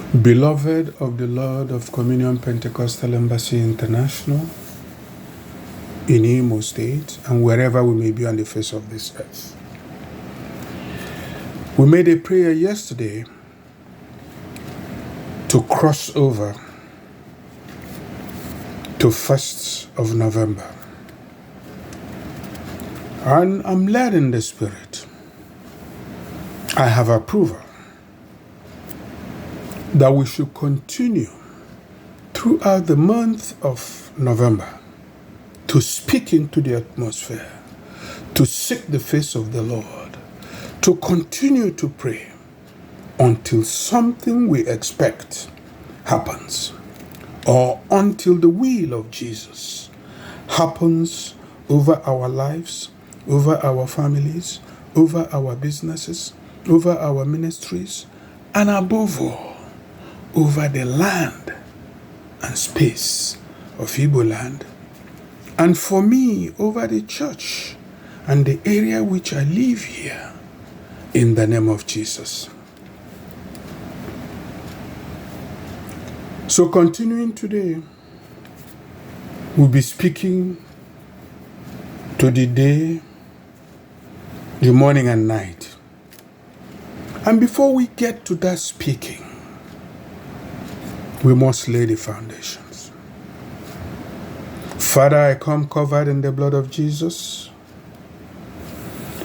Beloved of the Lord of Communion Pentecostal Embassy International in Imo State and wherever we may be on the face of this earth. We made a prayer yesterday to cross over to 1st of November. And I'm led in the Spirit. I have approval that we should continue throughout the month of November to speak into the atmosphere, to seek the face of the Lord, to continue to pray until something we expect happens, or until the will of Jesus happens over our lives, over our families, over our businesses, over our ministries, and above all, over the land and space of Igbo land, and for me, over the church and the area which I live here, in the name of Jesus. So continuing today, we'll be speaking to the day, the morning and night. And before we get to that speaking, we must lay the foundations. Father, I come covered in the blood of Jesus.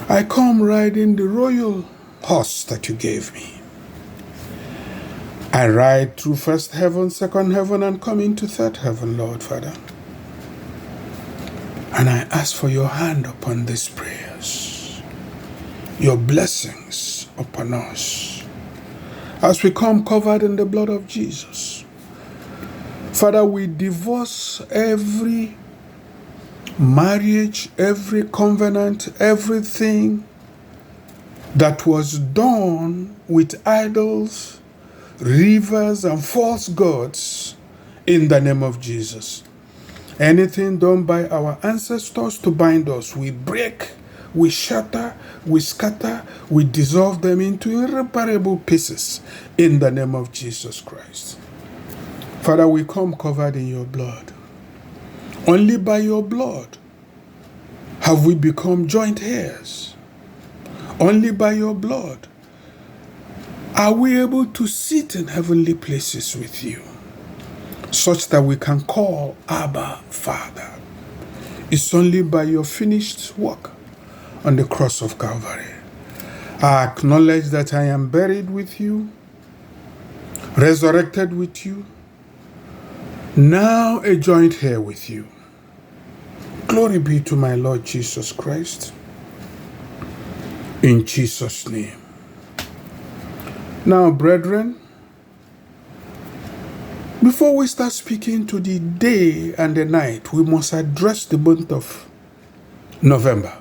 I come riding the royal horse that you gave me. I ride through first heaven, second heaven, and come into third heaven, Lord Father. And I ask for your hand upon these prayers, your blessings upon us, as we come covered in the blood of Jesus. Father, we divorce every marriage, every covenant, everything that was done with idols, rivers, and false gods in the name of Jesus. Anything done by our ancestors to bind us, we break, we shatter, we scatter, we dissolve them into irreparable pieces in the name of Jesus Christ. Father, we come covered in your blood. Only by your blood have we become joint heirs. Only by your blood are we able to sit in heavenly places with you, such that we can call Abba, Father. It's only by your finished work on the cross of Calvary. I acknowledge that I am buried with you, resurrected with you, now a joint heir with you. Glory be to my Lord Jesus Christ. In Jesus' name. Now, brethren, before we start speaking to the day and the night, we must address the month of November.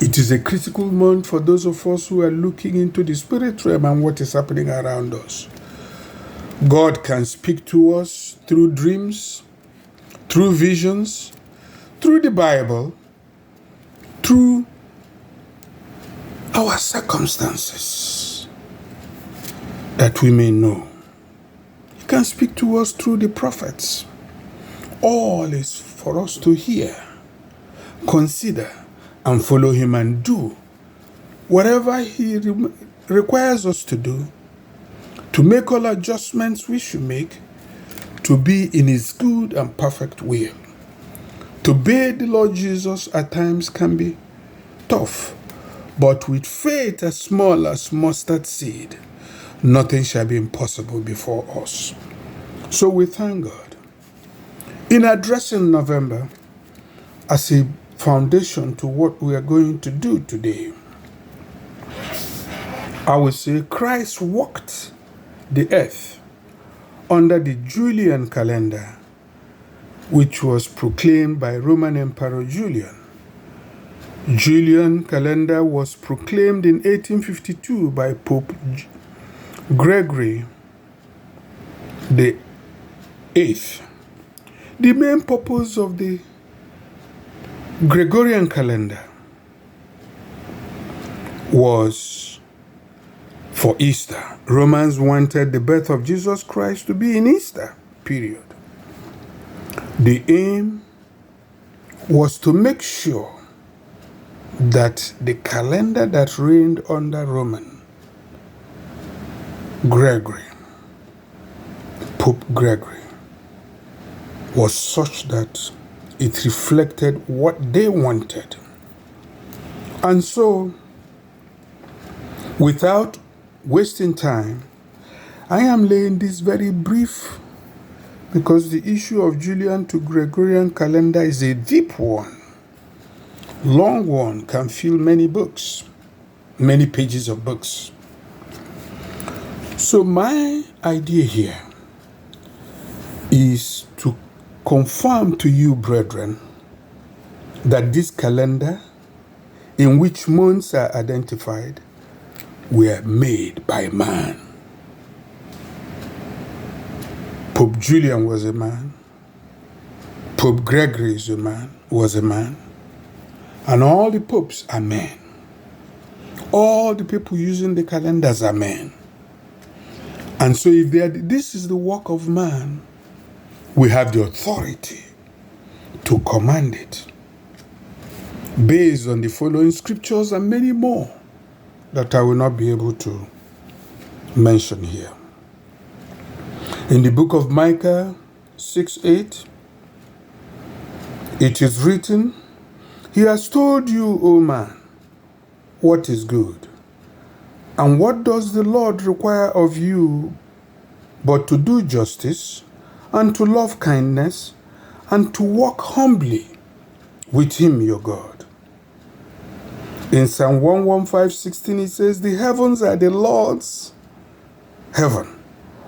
It is a critical month for those of us who are looking into the spirit realm and what is happening around us. God can speak to us through dreams, through visions, through the Bible, through our circumstances, that we may know. He can speak to us through the prophets. All is for us to hear, consider, and follow him and do whatever he requires us to do, to make all adjustments we should make, to be in his good and perfect will. To obey the Lord Jesus at times can be tough, but with faith as small as mustard seed, nothing shall be impossible before us. So we thank God. In addressing November as a foundation to what we are going to do today, I will say Christ walked the earth under the Julian calendar, which was proclaimed by Roman Emperor Julian. Julian calendar was proclaimed in 1852 by Pope Gregory the Eighth. The main purpose of the Gregorian calendar was for Easter. Romans wanted the birth of Jesus Christ to be in Easter, period. The aim was to make sure that the calendar that reigned under Roman Gregory, Pope Gregory, was such that it reflected what they wanted. And so, without wasting time, I am laying this very brief, because the issue of Julian to Gregorian calendar is a deep one. Long one can fill many books, many pages of books. So my idea here is to confirm to you, brethren, that this calendar, in which months are identified, were made by man. Pope Julian was a man. Pope Gregory is a man, was a man. And all the popes are men. All the people using the calendars are men. And so if this is the work of man, we have the authority to command it based on the following scriptures and many more that I will not be able to mention here. In the book of Micah 6:8, it is written, "He has told you, O man, what is good. And what does the Lord require of you but to do justice, and to love kindness, and to walk humbly with him your God." In Psalm 115:16 it says, "The heavens are the Lord's heaven,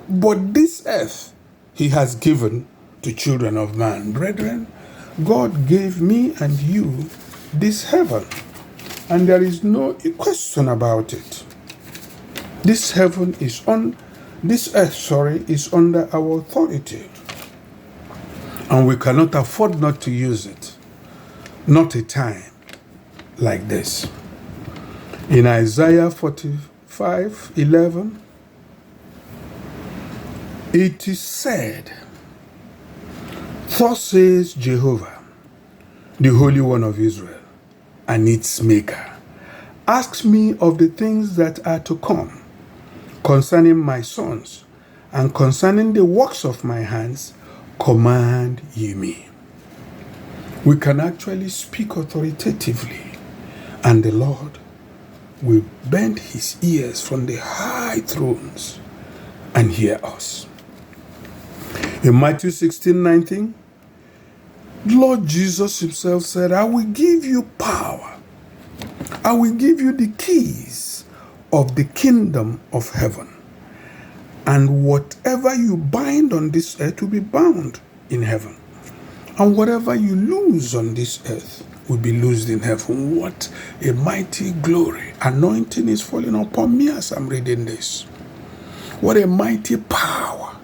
but this earth he has given to children of man." Brethren, God gave me and you this heaven, and there is no question about it. This heaven is this earth, is under our authority, and we cannot afford not to use it. Not a time like this. In Isaiah 45:11, it is said, "Thus says Jehovah, the Holy One of Israel, and its Maker, ask me of the things that are to come, concerning my sons, and concerning the works of my hands, command ye me." We can actually speak authoritatively, and the Lord will bend his ears from the high thrones and hear us. In Matthew 16:19, Lord Jesus himself said, "I will give you power. I will give you the keys of the kingdom of heaven. And whatever you bind on this earth will be bound in heaven. And whatever you lose on this earth will be loosed in heaven." What a mighty glory. Anointing is falling upon me as I'm reading this. What a mighty power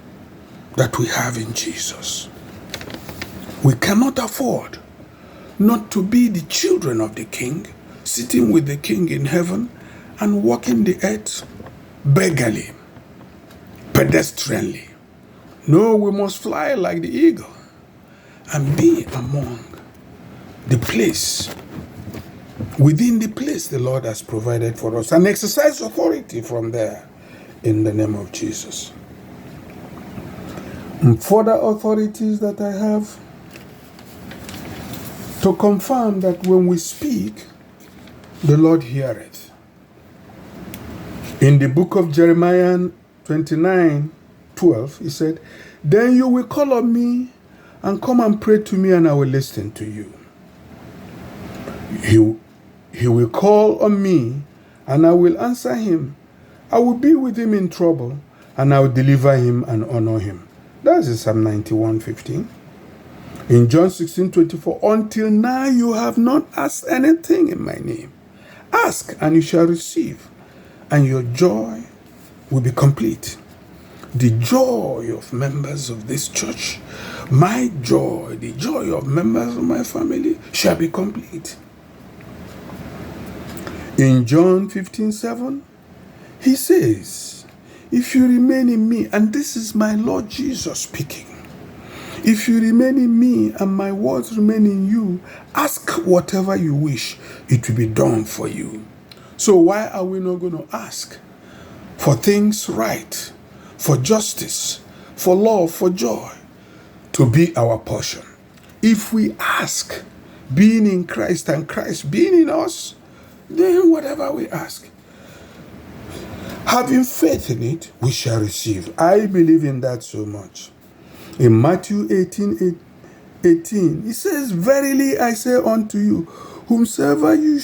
that we have in Jesus. We cannot afford not to be the children of the King, sitting with the King in heaven and walking the earth beggarly, pedestrianly. No, we must fly like the eagle and be among the place, within the place the Lord has provided for us, and exercise authority from there in the name of Jesus. And further authorities that I have to confirm that when we speak, the Lord heareth. In the book of Jeremiah 29:12, he said, "Then you will call on me and come and pray to me, and I will listen to you. He will call on me, and I will answer him. I will be with him in trouble, and I will deliver him and honor him." That's in Psalm 91:15. In John 16:24, "Until now you have not asked anything in my name. Ask, and you shall receive, and your joy will be complete." The joy of members of this church, my joy, the joy of members of my family shall be complete. In John 15:7, He says, if you remain in me, and this is my Lord Jesus speaking, if you remain in me and my words remain in you, ask whatever you wish, it will be done for you. So why are we not going to ask for things right, for justice, for love, for joy to be our portion? If we ask, being in Christ and Christ being in us, then whatever we ask, having faith in it, we shall receive. I believe in that so much. In Matthew 18, it says, verily I say unto you, whatsoever you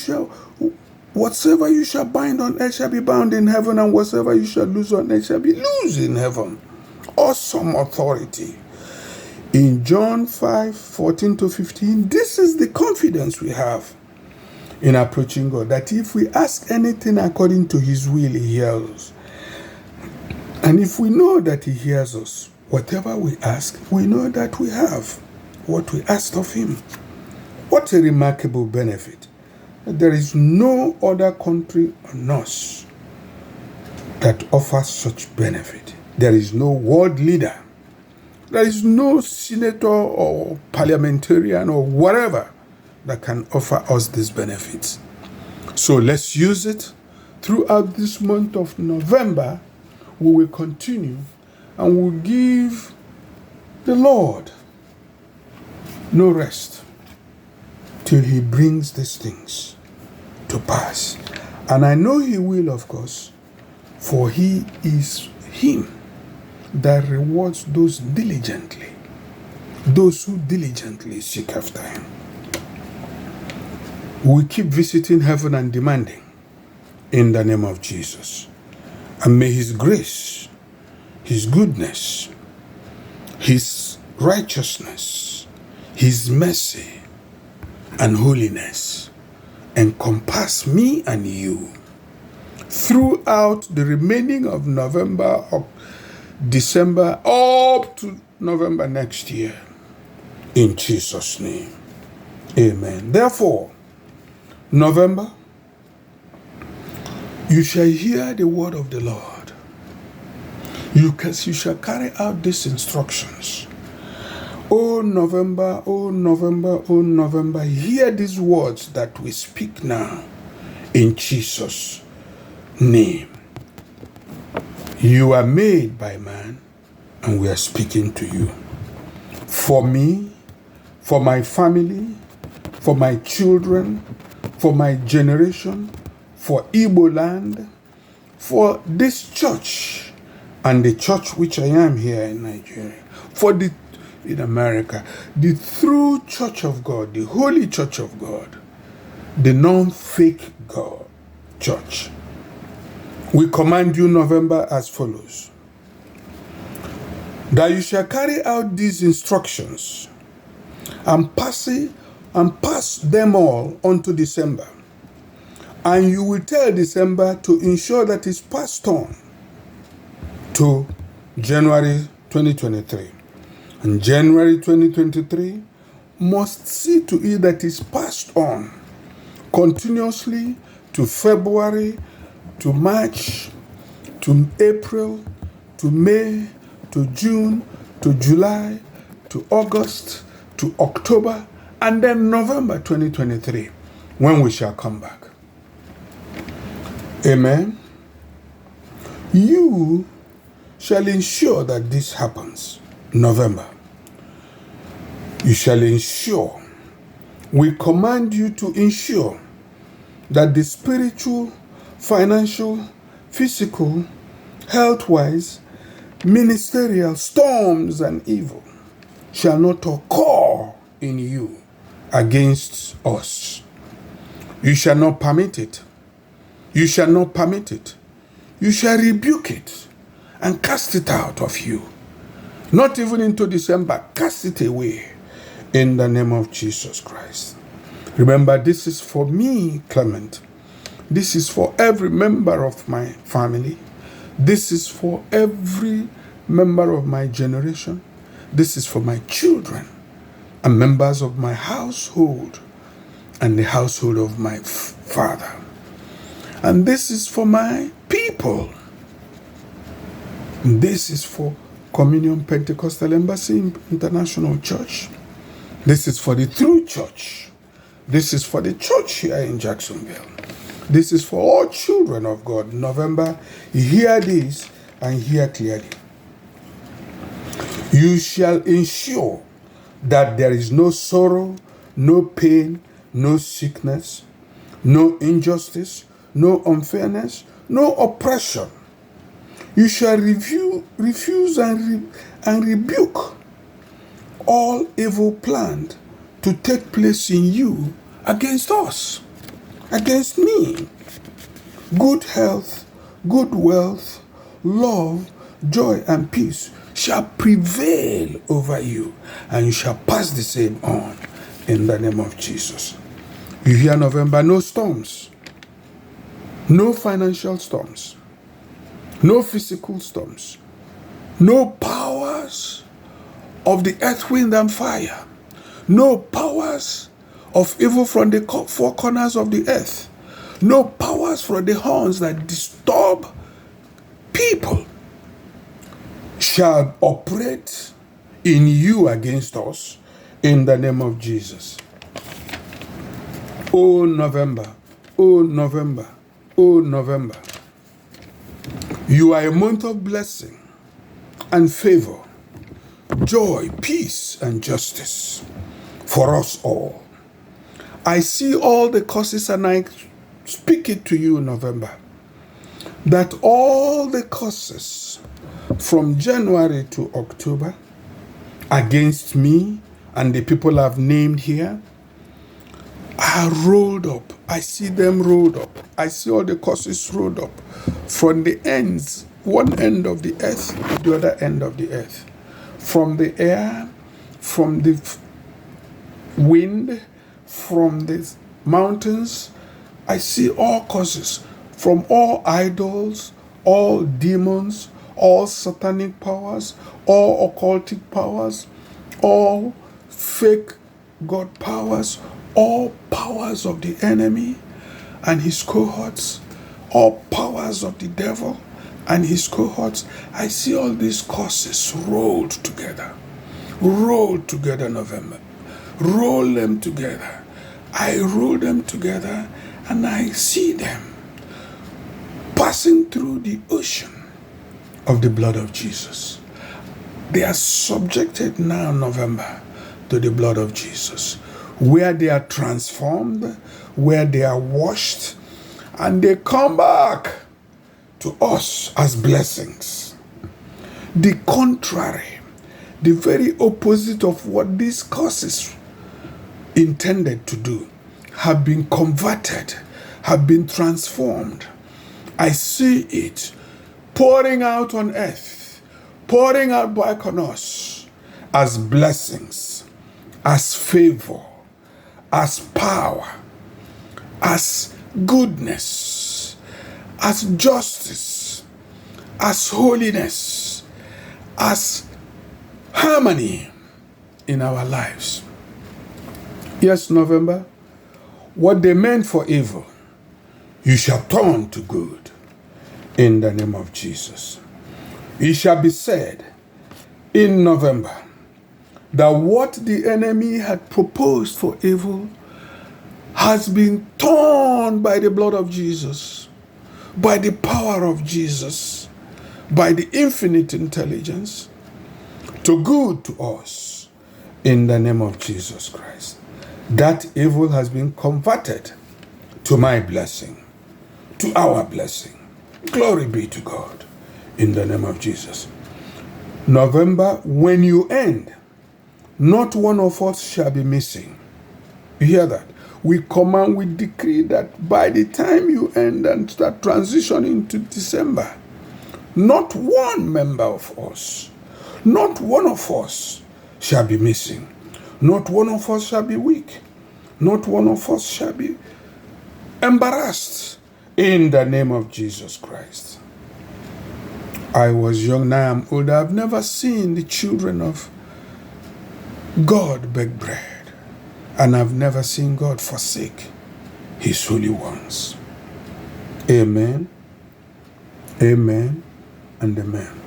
shall bind on earth shall be bound in heaven, and whatsoever you shall loose on earth shall be loosed in heaven. Awesome authority. In John 5:14-15, this is the confidence we have in approaching God, that if we ask anything according to his will, he hears us. And if we know that he hears us, whatever we ask, we know that we have what we asked of him. What a remarkable benefit. There is no other country on us that offers such benefit. There is no world leader. There is no senator or parliamentarian or whatever that can offer us these benefits. So let's use it. Throughout this month of November, we will continue and we'll give the Lord no rest till he brings these things to pass. And I know he will, of course, for he is him that rewards those diligently, those who diligently seek after him. We keep visiting heaven and demanding in the name of Jesus. And may his grace, his goodness, his righteousness, his mercy and holiness encompass me and you throughout the remaining of November, or December, up to November next year. In Jesus' name. Amen. Therefore, November, you shall hear the word of the Lord. You shall carry out these instructions. O November, O November, O November, hear these words that we speak now in Jesus' name. You are made by man, and we are speaking to you. For me, for my family, for my children, for my generation, for Igbo land, for this church, and the church which I am here in Nigeria, in America, the true church of God, the holy church of God, the non-fake God church. We command you, November, as follows: that you shall carry out these instructions and pass them all unto December. And you will tell December to ensure that it's passed on to January 2023. And January 2023 must see to it that it's passed on continuously to February, to March, to April, to May, to June, to July, to August, to October, and then November 2023, when we shall come back. Amen. You shall ensure that this happens. November. You shall ensure. We command you to ensure that the spiritual, financial, physical, health-wise, ministerial storms and evil shall not occur in you against us. You shall not permit it. You shall not permit it. You shall rebuke it and cast it out of you. Not even into December. Cast it away in the name of Jesus Christ. Remember, this is for me, Clement. This is for every member of my family. This is for every member of my generation. This is for my children and members of my household and the household of my father. And this is for my people people. This is for Communion Pentecostal Embassy International Church. This is for the True Church. This is for the church here in Jacksonville. This is for all children of God. November, hear this and hear clearly. You shall ensure that there is no sorrow, no pain, no sickness, no injustice, no unfairness, no oppression. You shall refuse and rebuke all evil planned to take place in you against us, against me. Good health, good wealth, love, joy, and peace shall prevail over you, and you shall pass the same on in the name of Jesus. You hear November, no storms, no financial storms, no physical storms, no powers of the earth, wind, and fire, no powers of evil from the four corners of the earth, no powers from the horns that disturb people shall operate in you against us in the name of Jesus. Oh November, oh November, oh November, you are a month of blessing and favor, joy, peace, and justice for us all. I see all the curses and I speak it to you, November, that all the curses from January to October against me and the people I've named here are rolled up. I see them rolled up. I see all the curses rolled up from the ends, one end of the earth to the other end of the earth. From the air, from the wind, from the mountains, I see all causes, from all idols, all demons, all satanic powers, all occultic powers, all fake God powers, all powers of the enemy and his cohorts, all powers of the devil and his cohorts. I see all these causes rolled together, November. Roll them together. I roll them together and I see them passing through the ocean of the blood of Jesus. They are subjected now, November, to the blood of Jesus, where they are transformed, where they are washed, and they come back to us as blessings. The contrary, the very opposite of what these curses intended to do, have been converted, have been transformed. I see it pouring out on earth, pouring out back on us as blessings, as favor, as power, as goodness, as justice, as holiness, as harmony in our lives. Yes, November, what they meant for evil, you shall turn to good in the name of Jesus. It shall be said in November that what the enemy had proposed for evil has been turned by the blood of Jesus, by the power of Jesus, by the infinite intelligence, to good to us in the name of Jesus Christ. That evil has been converted to my blessing, to our blessing. Glory be to God in the name of Jesus. November, when you end, not one of us shall be missing. You hear that? We command, we decree that by the time you end and start transitioning to December, not one member of us, not one of us shall be missing. Not one of us shall be weak. Not one of us shall be embarrassed in the name of Jesus Christ. I was young, now I'm old. I've never seen the children of God beg bread, and I've never seen God forsake his holy ones. Amen. Amen and amen.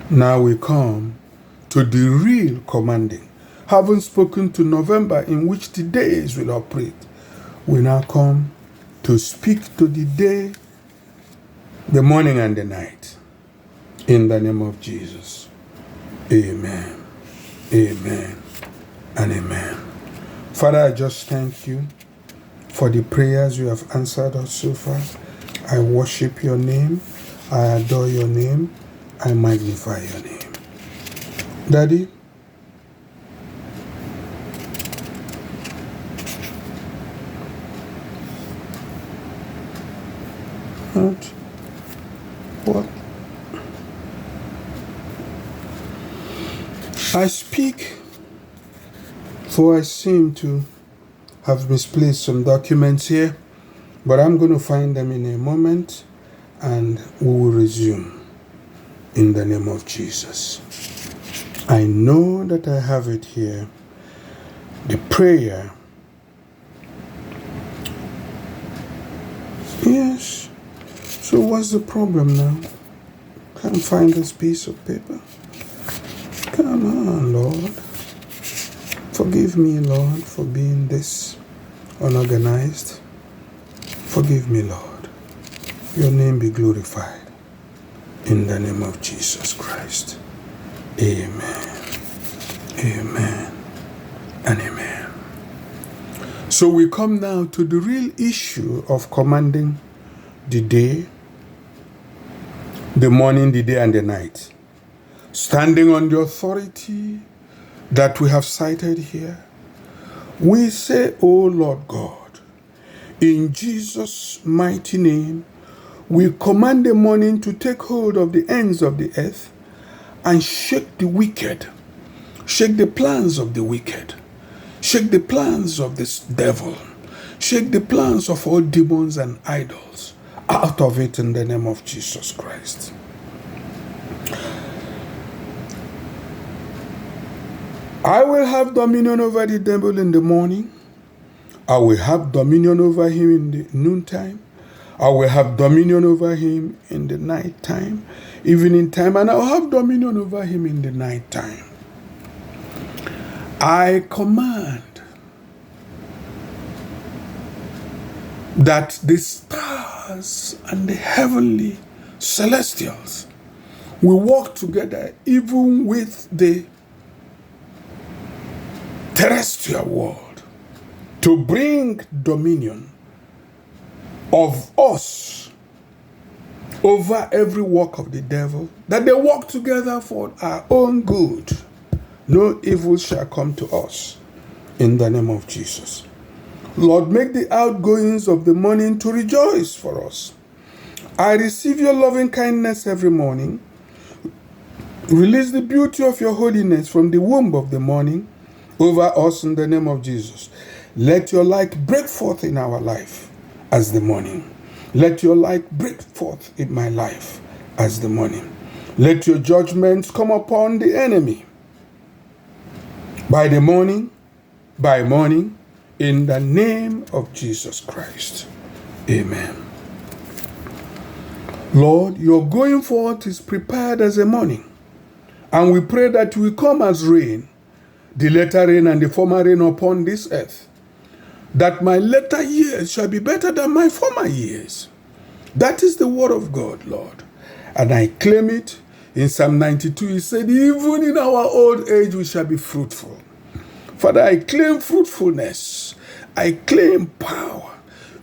Now we come to the real commanding. Having spoken to November in which the days will operate, we now come to speak to the day, the morning and the night. In the name of Jesus. Amen. Amen and amen. Father, I just thank you for the prayers you have answered us so far. I worship your name. I adore your name. I magnify your name. Daddy, what? I speak, for I seem to have misplaced some documents here, but I'm going to find them in a moment and we will resume in the name of Jesus. I know that I have it here. The prayer. Yes. So what's the problem now? Can't find this piece of paper. Come on, Lord. Forgive me, Lord, for being this unorganized. Forgive me, Lord. Your name be glorified. In the name of Jesus Christ. Amen. Amen. And amen. So we come now to the real issue of commanding the day, the morning, the day, and the night. Standing on the authority that we have cited here, we say, O Lord God, in Jesus' mighty name, we command the morning to take hold of the ends of the earth and shake the wicked, shake the plans of the wicked, shake the plans of this devil, shake the plans of all demons and idols out of it in the name of Jesus Christ. I will have dominion over the devil in the morning. I will have dominion over him in the noontime. I will have dominion over him in the night time, evening time, and I'll have dominion over him in the night time. I command that the stars and the heavenly celestials will work together even with the terrestrial world to bring dominion of us over every work of the devil, that they work together for our own good. No evil shall come to us in the name of Jesus. Lord, make the outgoings of the morning to rejoice for us. I receive your loving kindness every morning. Release the beauty of your holiness from the womb of the morning over us in the name of Jesus. Let your light break forth in our life as the morning. Let your light break forth in my life as the morning. Let your judgments come upon the enemy by the morning, by morning, in the name of Jesus Christ. Amen. Lord, your going forth is prepared as a morning, and we pray that you will come as rain, the latter rain and the former rain upon this earth, that my latter years shall be better than my former years. That is the word of God, Lord. And I claim it. In Psalm 92, he said, even in our old age, we shall be fruitful. Father, I claim fruitfulness. I claim power,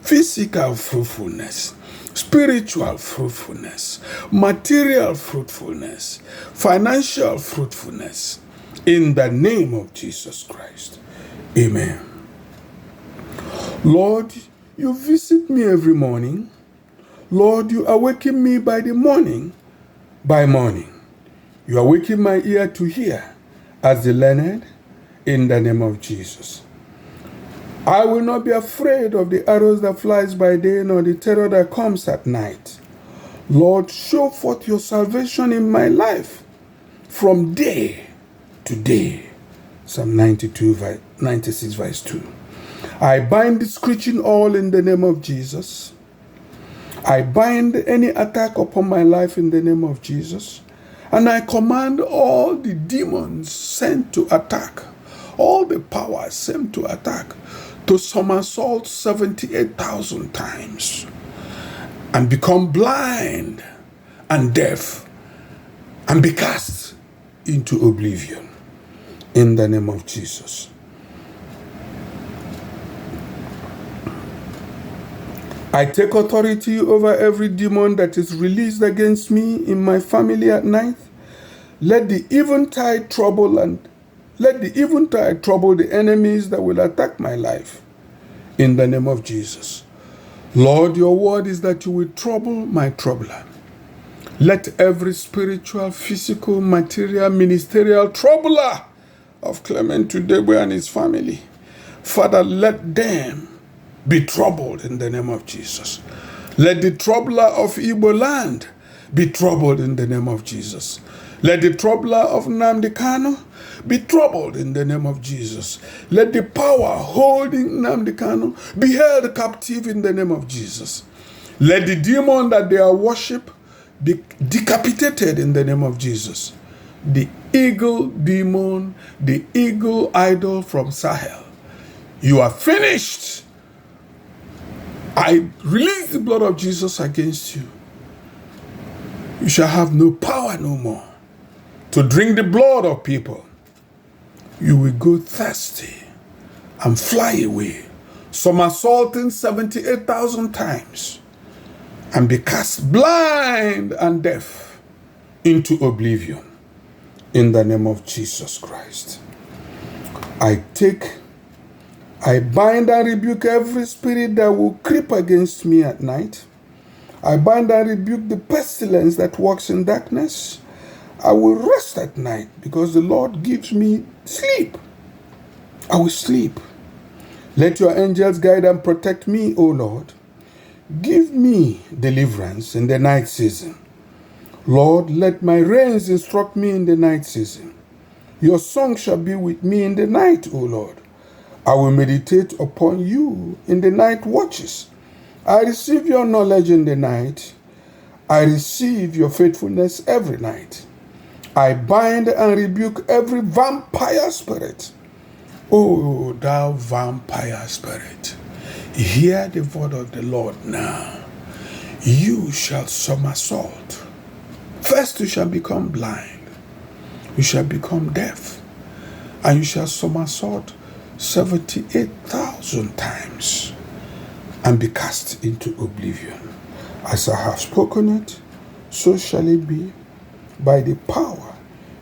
physical fruitfulness, spiritual fruitfulness, material fruitfulness, financial fruitfulness, in the name of Jesus Christ. Amen. Lord, you visit me every morning. Lord, you awaken me by the morning, by morning. You awaken my ear to hear as the learned in the name of Jesus. I will not be afraid of the arrows that flies by day, nor the terror that comes at night. Lord, show forth your salvation in my life from day to day. Psalm 96 verse 2. I bind the screeching all in the name of Jesus. I bind any attack upon my life in the name of Jesus. And I command all the demons sent to attack, all the powers sent to attack, to somersault 78,000 times and become blind and deaf and be cast into oblivion in the name of Jesus. I take authority over every demon that is released against me in my family at night. Let the eventide trouble the enemies that will attack my life in the name of Jesus. Lord, your word is that you will trouble my troubler. Let every spiritual, physical, material, ministerial troubler of Clement Udegbe and his family, Father, let them be troubled in the name of Jesus. Let the troubler of Igbo land be troubled in the name of Jesus. Let the troubler of Nnamdi Kanu be troubled in the name of Jesus. Let the power holding Nnamdi Kanu be held captive in the name of Jesus. Let the demon that they are worship be decapitated in the name of Jesus. The eagle demon, the eagle idol from Sahel, you are finished. I release the blood of Jesus against you. You shall have no power no more to drink the blood of people. You will go thirsty and fly away, somersaulting 78,000 times, and be cast blind and deaf into oblivion in the name of Jesus Christ. I bind and rebuke every spirit that will creep against me at night. I bind and rebuke the pestilence that walks in darkness. I will rest at night because the Lord gives me sleep. I will sleep. Let your angels guide and protect me, O Lord. Give me deliverance in the night season. Lord, let my reins instruct me in the night season. Your song shall be with me in the night, O Lord. I will meditate upon you in the night watches. I receive your knowledge in the night. I receive your faithfulness every night. I bind and rebuke every vampire spirit. Oh, thou vampire spirit, hear the word of the Lord now. You shall somersault. First you shall become blind. You shall become deaf. And you shall somersault 78,000 times and be cast into oblivion. As I have spoken it, so shall it be by the power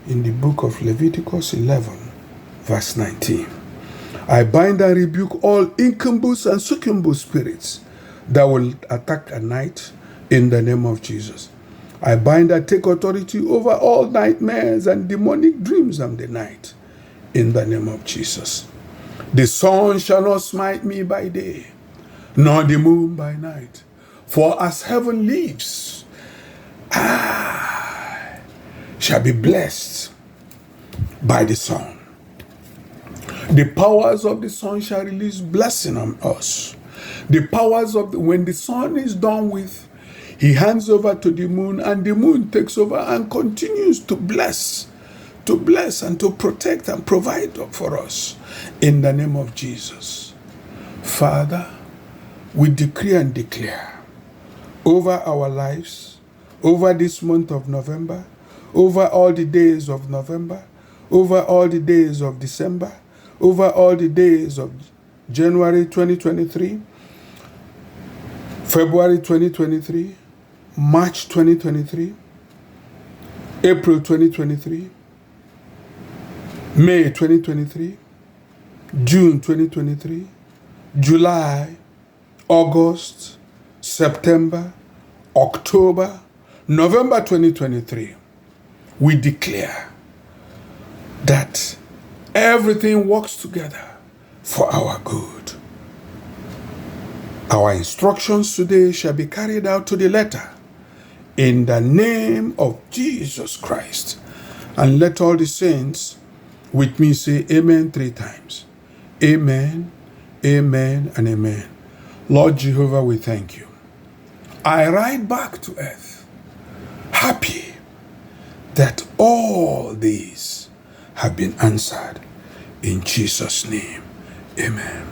in the book of Leviticus 11, verse 19. I bind and rebuke all incubus and succubus spirits that will attack at night in the name of Jesus. I bind and take authority over all nightmares and demonic dreams of the night in the name of Jesus. The sun shall not smite me by day, nor the moon by night. For as heaven lives, I shall be blessed by the sun. The powers of the sun shall release blessing on us. The powers of when the sun is done with, he hands over to the moon, and the moon takes over and continues to bless and to protect and provide for us in the name of Jesus. Father, we decree and declare over our lives, over this month of November, over all the days of November, over all the days of December, over all the days of January 2023, February 2023, March 2023, April 2023, May 2023, June 2023, July, August, September, October, November 2023, we declare that everything works together for our good. Our instructions today shall be carried out to the letter in the name of Jesus Christ. And let all the saints with me say amen 3 times. Amen, amen, and amen. Lord Jehovah, we thank you. I ride back to earth, happy that all these have been answered. In Jesus' name, amen.